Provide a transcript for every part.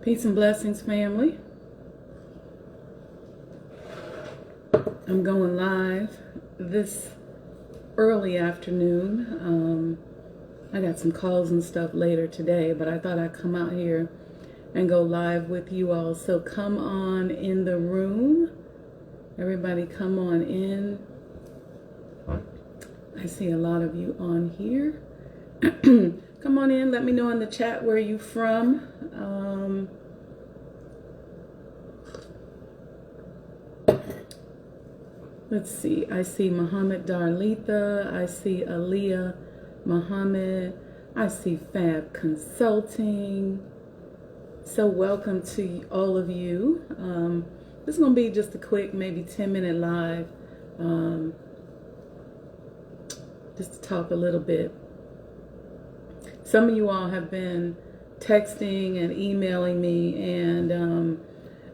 Peace and blessings, family. I'm going live this early afternoon. I got some calls and stuff later today, but I thought I'd come out here and go live with you all. So come on in the room. Everybody come on in. I see a lot of you on here. Come on in. Let me know in the chat where you from. Let's see. I see Muhammad Darlitha. I see Aliyah Muhammad. I see Fab Consulting. So welcome to all of you. This is going to be just a quick, maybe 10-minute live. Just to talk a little bit. Some of you all have been texting and emailing me and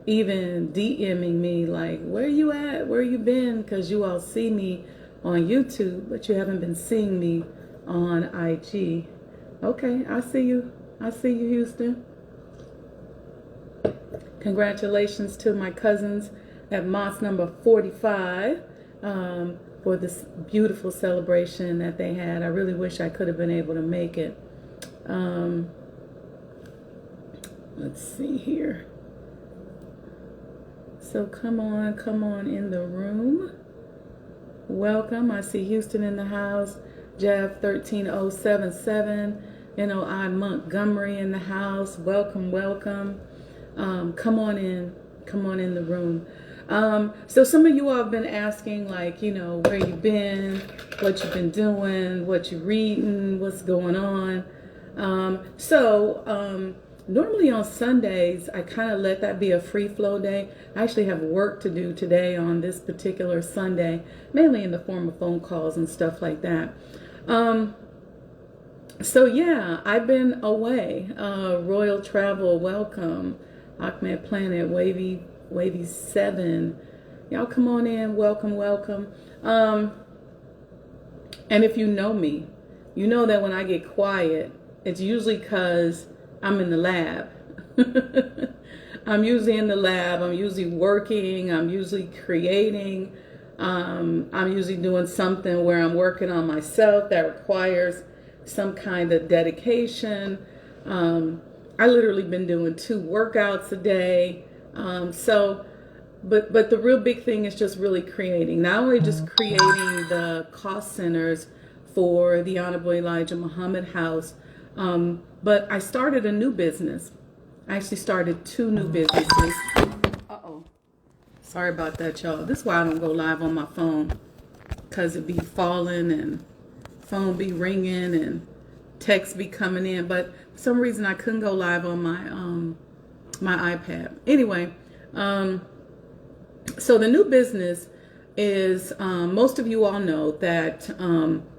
even DMing me like, where you at? Where you been? Because you all see me on YouTube, but you haven't been seeing me on IG. Okay, I see you. I see you, Houston. Congratulations to my cousins at Mosque number 45 for this beautiful celebration that they had. I really wish I could have been able to make it. Let's see here. So come on in the room. Welcome. I see Houston in the house. Jeff 13077. NOI Montgomery in the house. Welcome. Come on in the room. So some of you all have been asking, like, you know, where you been, what you've been doing, what you reading, what's going on. Normally on Sundays, I kind of let that be a free flow day. I actually have work to do today on this particular Sunday, mainly in the form of phone calls and stuff like that. So yeah, I've been away. Royal Travel, welcome. Ahmed Planet, Wavy 7. Y'all come on in, welcome. And if you know me, you know that when I get quiet, it's usually because I'm in the lab. I'm usually in the lab. I'm usually working. I'm usually creating. I'm usually doing something where I'm working on myself that requires some kind of dedication. I literally been doing 2 workouts a day. But the real big thing is just really creating. Not only just creating the cost centers for the Honorable Elijah Muhammad House, but I started a new business. I actually started 2 new businesses. Uh-oh. Sorry about that, y'all. This is why I don't go live on my phone, because it be falling and phone be ringing and text be coming in. But for some reason I couldn't go live on my iPad. Anyway, so the new business is, most of you all know that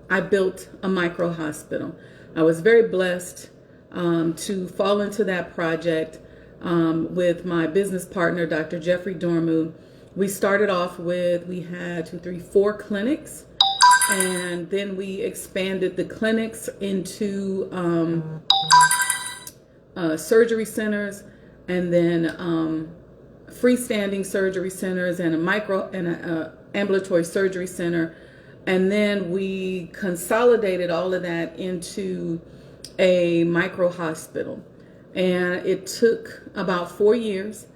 I built a micro hospital. I was very blessed to fall into that project with my business partner, Dr. Jeffrey Dormu. We started off with, we had 4 clinics, and then we expanded the clinics into surgery centers, and then freestanding surgery centers, and a ambulatory surgery center. And then we consolidated all of that into a micro hospital. And it took about 4 years.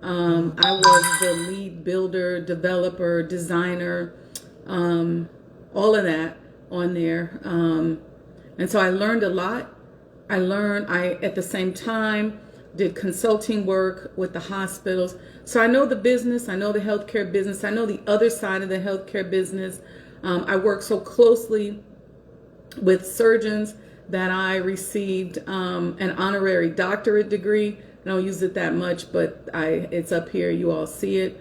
I was the lead builder, developer, designer, all of that on there. And so I learned a lot. I at the same time did consulting work with the hospitals. So I know the business, I know the healthcare business, I know the other side of the healthcare business. I work so closely with surgeons that I received an honorary doctorate degree. I don't use it that much, but it's up here. You all see it.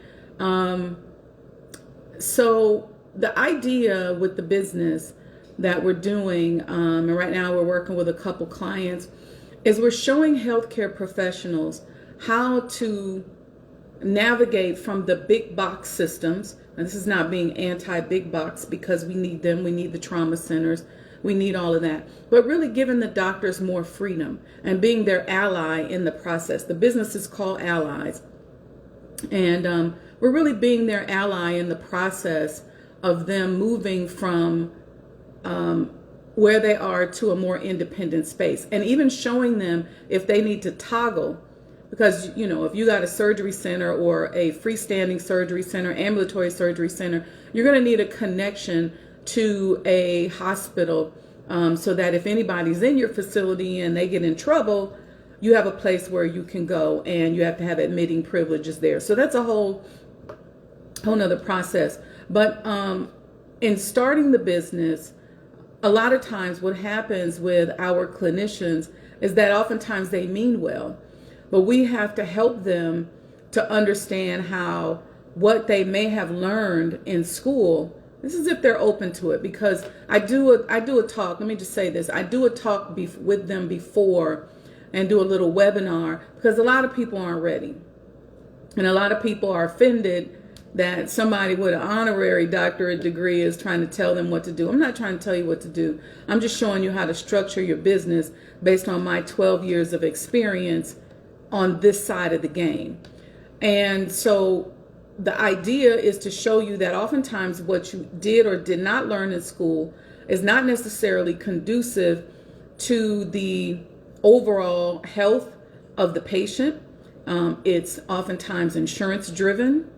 So the idea with the business that we're doing, and right now we're working with a couple clients, is we're showing healthcare professionals how to navigate from the big box systems. And this is not being anti-big box, because we need them. We need the trauma centers. We need all of that. But really giving the doctors more freedom and being their ally in the process. The business is called Allies. And we're really being their ally in the process of them moving from where they are to a more independent space, and even showing them if they need to toggle, because if you got a surgery center or a freestanding surgery center, ambulatory surgery center, you're going to need a connection to a hospital, so that if anybody's in your facility and they get in trouble, you have a place where you can go, and you have to have admitting privileges there. So that's a whole nother process. But in starting the business, a lot of times what happens with our clinicians is that oftentimes they mean well, but we have to help them to understand how what they may have learned in school, this is if they're open to it, because I do a talk, let me just say this, I do a talk with them before and do a little webinar, because a lot of people aren't ready. And a lot of people are offended that somebody with an honorary doctorate degree is trying to tell them what to do. I'm not trying to tell you what to do. I'm just showing you how to structure your business based on my 12 years of experience on this side of the game. And so the idea is to show you that oftentimes what you did or did not learn in school is not necessarily conducive to the overall health of the patient. It's oftentimes insurance driven.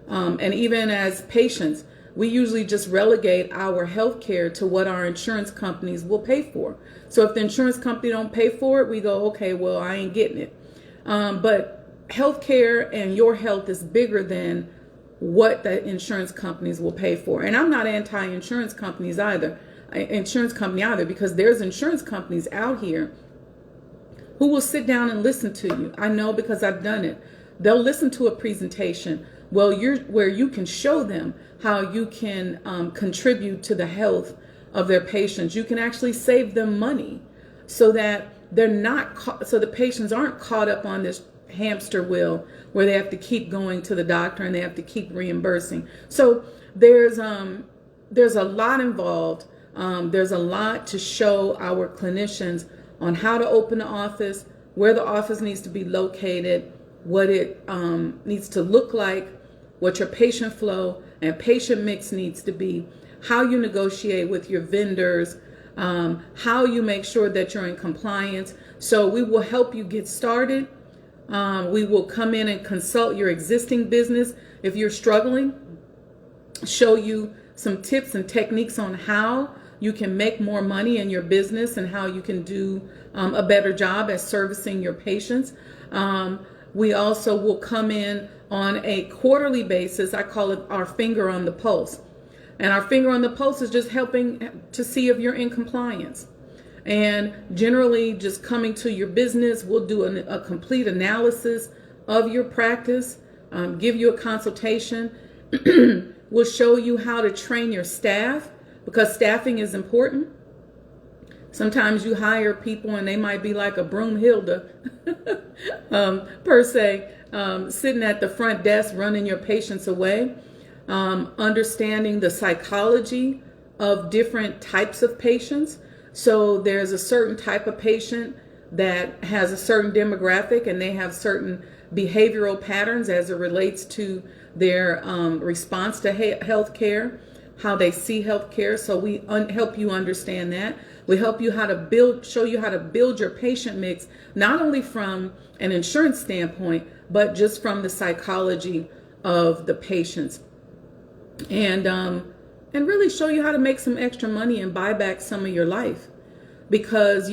And even as patients, we usually just relegate our health care to what our insurance companies will pay for. So if the insurance company don't pay for it, we go, okay, well, I ain't getting it. But health care and your health is bigger than what the insurance companies will pay for. And I'm not anti-insurance companies either, because there's insurance companies out here who will sit down and listen to you. I know, because I've done it. They'll listen to a presentation where you can show them how you can contribute to the health of their patients. You can actually save them money so that so the patients aren't caught up on this hamster wheel where they have to keep going to the doctor and they have to keep reimbursing. So there's a lot involved. There's a lot to show our clinicians on how to open the office, where the office needs to be located, what it needs to look like, what your patient flow and patient mix needs to be, how you negotiate with your vendors, how you make sure that you're in compliance. So we will help you get started. We will come in and consult your existing business. If you're struggling, show you some tips and techniques on how you can make more money in your business and how you can do a better job at servicing your patients. We also will come in on a quarterly basis. I call it our finger on the pulse. And our finger on the pulse is just helping to see if you're in compliance. And generally just coming to your business, we'll do a complete analysis of your practice, give you a consultation. We'll show you how to train your staff, because staffing is important. Sometimes you hire people and they might be like a Broomhilda per se, sitting at the front desk running your patients away. Understanding the psychology of different types of patients. So there's a certain type of patient that has a certain demographic and they have certain behavioral patterns as it relates to their response to health care, how they see health care. So we help you understand that. We help you show you how to build your patient mix, not only from an insurance standpoint, but just from the psychology of the patients. And really show you how to make some extra money and buy back some of your life. Because,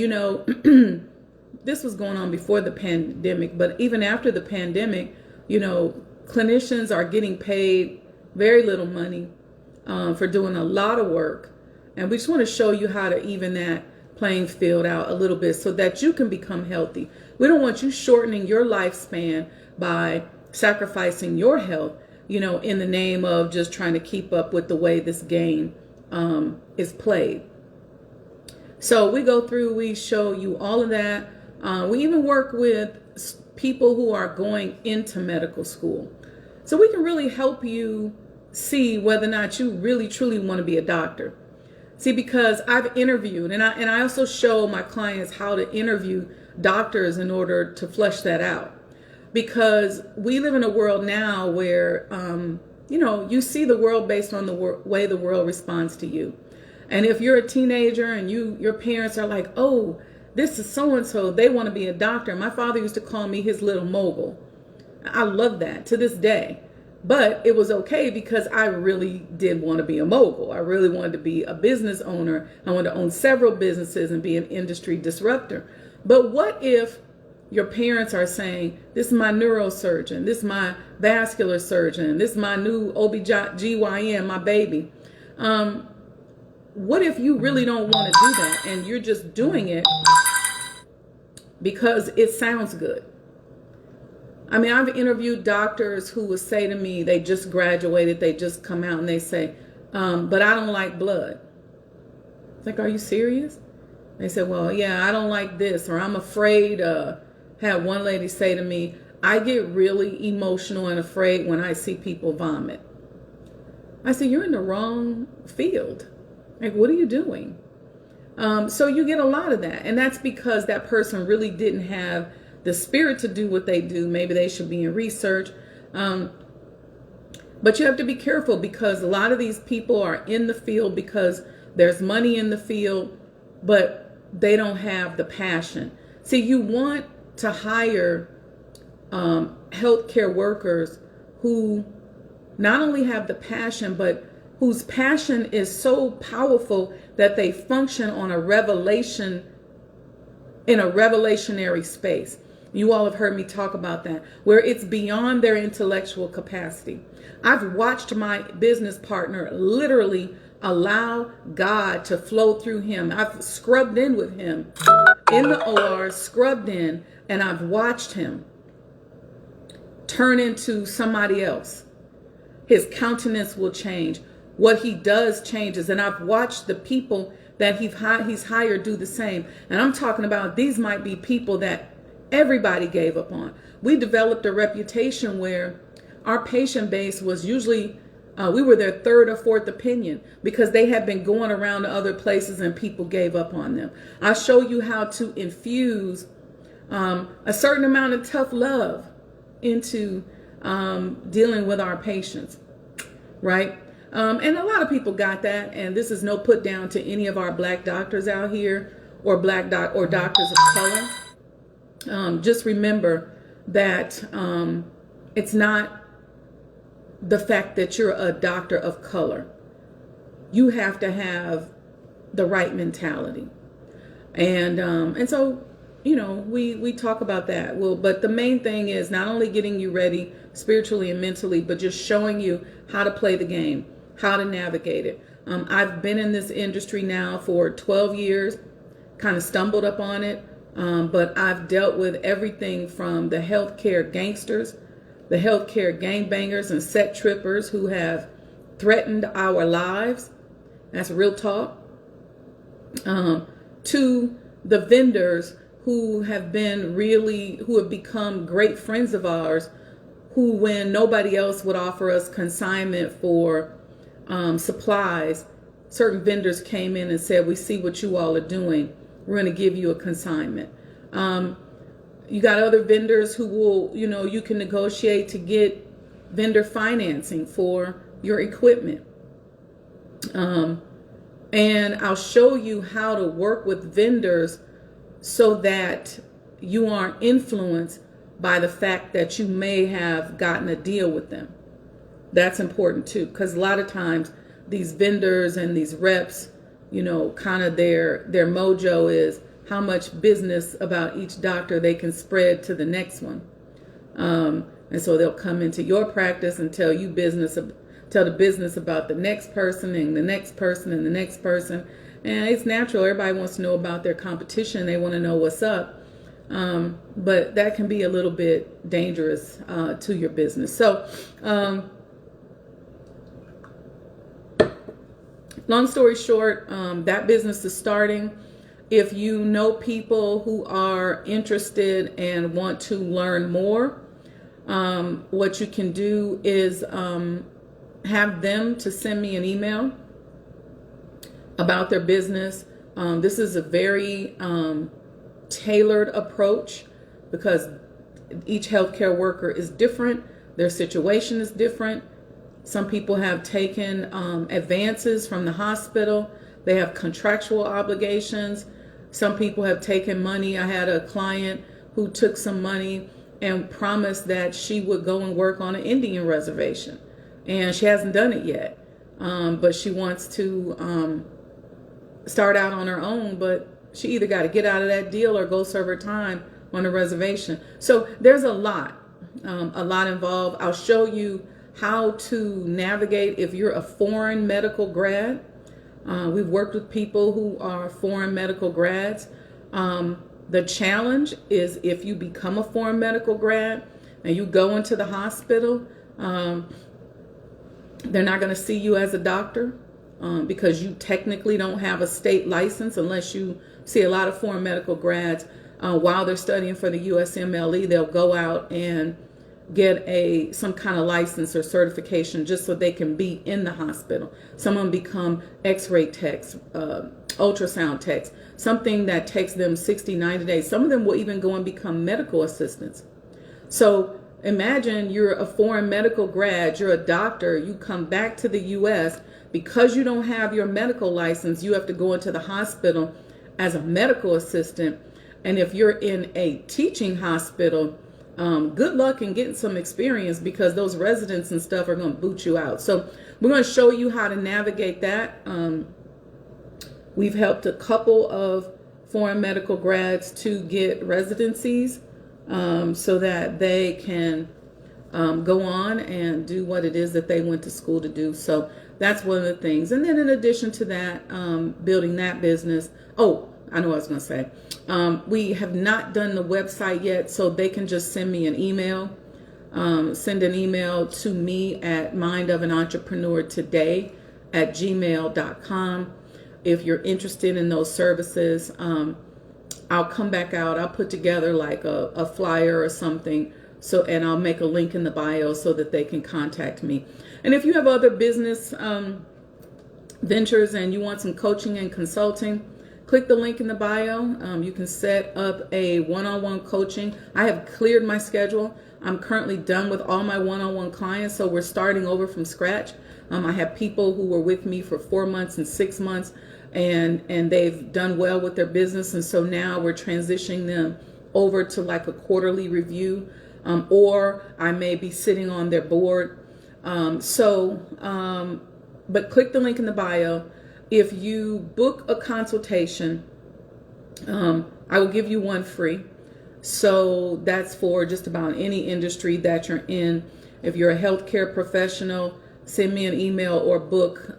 this was going on before the pandemic, but even after the pandemic, clinicians are getting paid very little money for doing a lot of work. And we just want to show you how to even that playing field out a little bit so that you can become healthy. We don't want you shortening your lifespan by sacrificing your health, in the name of just trying to keep up with the way this game is played. So we show you all of that. We even work with people who are going into medical school. So we can really help you see whether or not you really truly want to be a doctor. See, because I've interviewed, and I also show my clients how to interview doctors in order to flesh that out. Because we live in a world now where, you see the world based on the way the world responds to you. And if you're a teenager and your parents are like, oh, this is so-and-so, they want to be a doctor. My father used to call me his little mogul. I love that to this day. But it was okay because I really did want to be a mogul. I really wanted to be a business owner. I wanted to own several businesses and be an industry disruptor. But what if your parents are saying, this is my neurosurgeon, this is my vascular surgeon, this is my new OBGYN, my baby. What if you really don't want to do that and you're just doing it because it sounds good? I mean, I've interviewed doctors who would say to me, they just graduated, they just come out and they say, but I don't like blood. It's like, are you serious? They said, well, yeah, I don't like this, or I'm afraid. Had one lady say to me, I get really emotional and afraid when I see people vomit. I said, you're in the wrong field. Like, what are you doing? So you get a lot of that. And that's because that person really didn't have the spirit to do what they do. Maybe they should be in research. But you have to be careful because a lot of these people are in the field because there's money in the field, but they don't have the passion. See, you want to hire healthcare workers who not only have the passion, but whose passion is so powerful that they function on a revelation, in a revelationary space. You all have heard me talk about that, where it's beyond their intellectual capacity. I've watched my business partner literally allow God to flow through him. I've scrubbed in with him in the OR, scrubbed in, and I've watched him turn into somebody else. His countenance will change. What he does changes. And I've watched the people that he's hired do the same. And I'm talking about these might be people that everybody gave up on. We developed a reputation where our patient base was usually, we were their third or fourth opinion because they had been going around to other places and people gave up on them. I'll show you how to infuse a certain amount of tough love into dealing with our patients, right? And a lot of people got that, and this is no put down to any of our black doctors out here or or doctors of color. Just remember that it's not the fact that you're a doctor of color. You have to have the right mentality. And so, we talk about that. Well, but the main thing is not only getting you ready spiritually and mentally, but just showing you how to play the game, how to navigate it. I've been in this industry now for 12 years, kind of stumbled up on it. But I've dealt with everything from the healthcare gangsters, the healthcare gangbangers and set trippers who have threatened our lives. That's real talk. To the vendors who have become great friends of ours, who, when nobody else would offer us consignment for supplies, certain vendors came in and said, we see what you all are doing. We're going to give you a consignment. You got other vendors who will, you can negotiate to get vendor financing for your equipment. And I'll show you how to work with vendors so that you aren't influenced by the fact that you may have gotten a deal with them. That's important too, because a lot of times these vendors and these reps, kind of their mojo is how much business about each doctor they can spread to the next one. And so they'll come into your practice and tell the business about the next person and the next person and the next person. And it's natural. Everybody wants to know about their competition. They want to know what's up. But that can be a little bit dangerous to your business. So, long story short, that business is starting. If you know people who are interested and want to learn more, what you can do is have them to send me an email about their business. This is a very tailored approach because each healthcare worker is different. Their situation is different. Some people have taken advances from the hospital. They have contractual obligations. Some people have taken money. I had a client who took some money and promised that she would go and work on an Indian reservation. And she hasn't done it yet. But she wants to start out on her own, but she either got to get out of that deal or go serve her time on a reservation. So there's a lot involved. I'll show you how to navigate if you're a foreign medical grad. We've worked with people who are foreign medical grads. The challenge is if you become a foreign medical grad and you go into the hospital, they're not going to see you as a doctor because you technically don't have a state license unless you see a lot of foreign medical grads while they're studying for the USMLE. They'll go out and get some kind of license or certification just so they can be in the hospital. Some of them become x-ray techs, ultrasound techs, something that takes them 60, 90 days. Some of them will even go and become medical assistants. So imagine you're a foreign medical grad, you're a doctor, you come back to the U.S. Because you don't have your medical license, you have to go into the hospital as a medical assistant. And if you're in a teaching hospital, good luck in getting some experience because those residents and stuff are going to boot you out. So we're going to show you how to navigate that. We've helped a couple of foreign medical grads to get residencies so that they can go on and do what it is that they went to school to do. So that's one of the things. And then in addition to that, building that business. Oh, I know what I was going to say. We have not done the website yet, so they can just send me an email. Send an email to me at mindofanentrepreneurtoday@gmail.com. If you're interested in those services, I'll come back out. I'll put together like a flyer or something. And I'll make a link in the bio so that they can contact me. And if you have other business ventures and you want some coaching and consulting, click the link in the bio. You can set up a one-on-one coaching. I have cleared my schedule. I'm currently done with all my one-on-one clients, so we're starting over from scratch. I have people who were with me for 4 months and 6 months, and they've done well with their business, and so now we're transitioning them over to like a quarterly review, or I may be sitting on their board. But click the link in the bio. If you book a consultation, I will give you one free. So that's for just about any industry that you're in. If you're a healthcare professional, send me an email or book.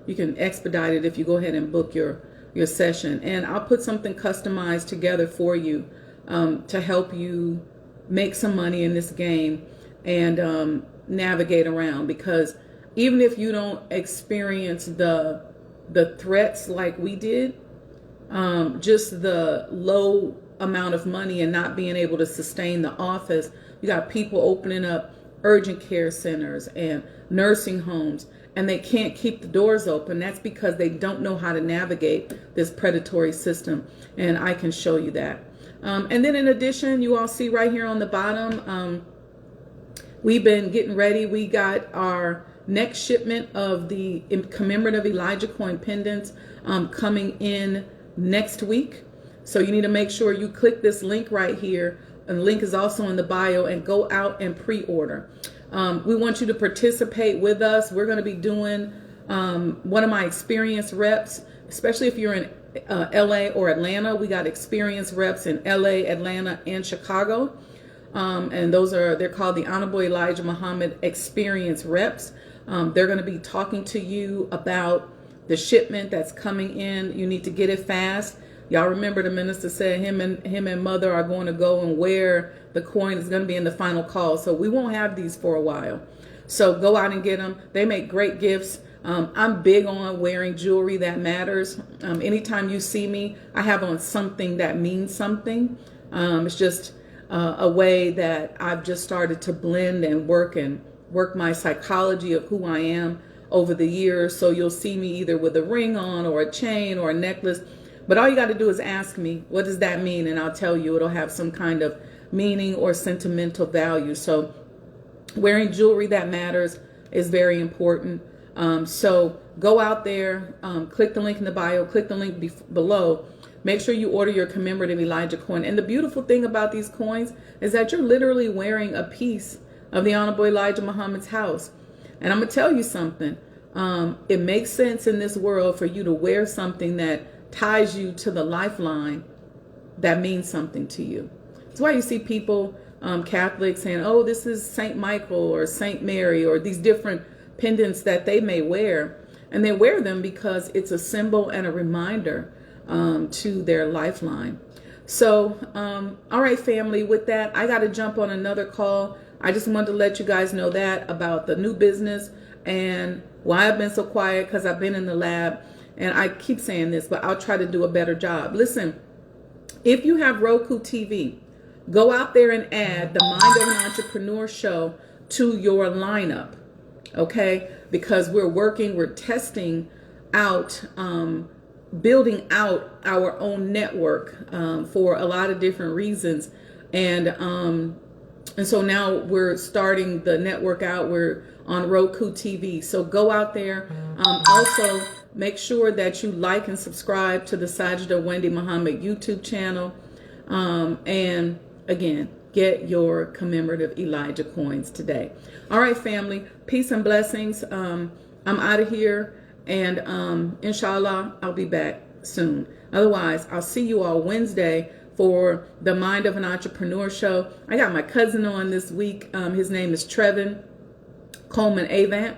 You can expedite it if you go ahead and book your session. And I'll put something customized together for you to help you make some money in this game and navigate around. Because even if you don't experience the threats like we did, just the low amount of money and not being able to sustain the office, you got people opening up urgent care centers and nursing homes, and they can't keep the doors open. That's because they don't know how to navigate this predatory system, and I can show you that. And then in addition, you all see right here on the bottom, we've been getting ready. We got our next shipment of the commemorative Elijah coin pendants coming in next week. So you need to make sure you click this link right here. And the link is also in the bio, and go out and pre-order. We want you to participate with us. We're going to be doing one of my experienced reps, especially if you're in LA or Atlanta. We got experienced reps in LA, Atlanta, and Chicago. And they're called the Honorable Elijah Muhammad Experience Reps. They're going to be talking to you about the shipment that's coming in. You need to get it fast. Y'all remember the minister said him and mother are going to go and wear the coin. Is going to be in the final call. So we won't have these for a while. So go out and get them. They make great gifts. I'm big on wearing jewelry that matters. Anytime you see me, I have on something that means something. It's just a way that I've just started to blend and work my psychology of who I am over the years. So you'll see me either with a ring on or a chain or a necklace. But all you got to do is ask me, what does that mean? And I'll tell you, it'll have some kind of meaning or sentimental value. So wearing jewelry that matters is very important. So go out there, click the link in the bio, click the link below. Make sure you order your commemorative Elijah coin. And the beautiful thing about these coins is that you're literally wearing a piece of the Honorable Elijah Muhammad's house. And I'm going to tell you something. It makes sense in this world for you to wear something that ties you to the lifeline that means something to you. That's why you see people, Catholics, saying, oh, this is Saint Michael or Saint Mary, or these different pendants that they may wear. And they wear them because it's a symbol and a reminder to their lifeline. So, all right, family, with that, I got to jump on another call. I just wanted to let you guys know that about the new business and why I've been so quiet, because I've been in the lab. And I keep saying this, but I'll try to do a better job. Listen, if you have Roku TV, go out there and add the Mind of an Entrepreneur show to your lineup, okay? Because we're testing out, building out our own network for a lot of different reasons. And so now we're starting the network out. We're on Roku TV. So go out there. Also, make sure that you like and subscribe to the Sajdah Wendy Muhammad YouTube channel. And again, get your commemorative Elijah coins today. All right, family. Peace and blessings. I'm out of here. And inshallah, I'll be back soon. Otherwise, I'll see you all Wednesday for the Mind of an Entrepreneur show. I got my cousin on this week. His name is Trevin Coleman Avant,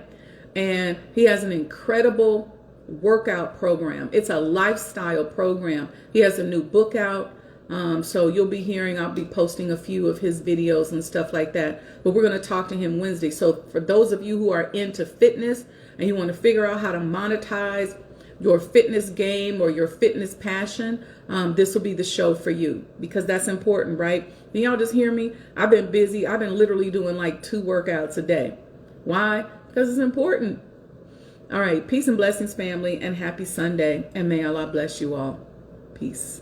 and he has an incredible workout program. It's a lifestyle program. He has a new book out. So you'll be hearing, I'll be posting a few of his videos and stuff like that. But we're going to talk to him Wednesday. So for those of you who are into fitness and you want to figure out how to monetize your fitness game or your fitness passion, this will be the show for you, because that's important, right? Can y'all just hear me? I've been busy. I've been literally doing like 2 workouts a day. Why? Because it's important. All right. Peace and blessings, family, and happy Sunday. And may Allah bless you all. Peace.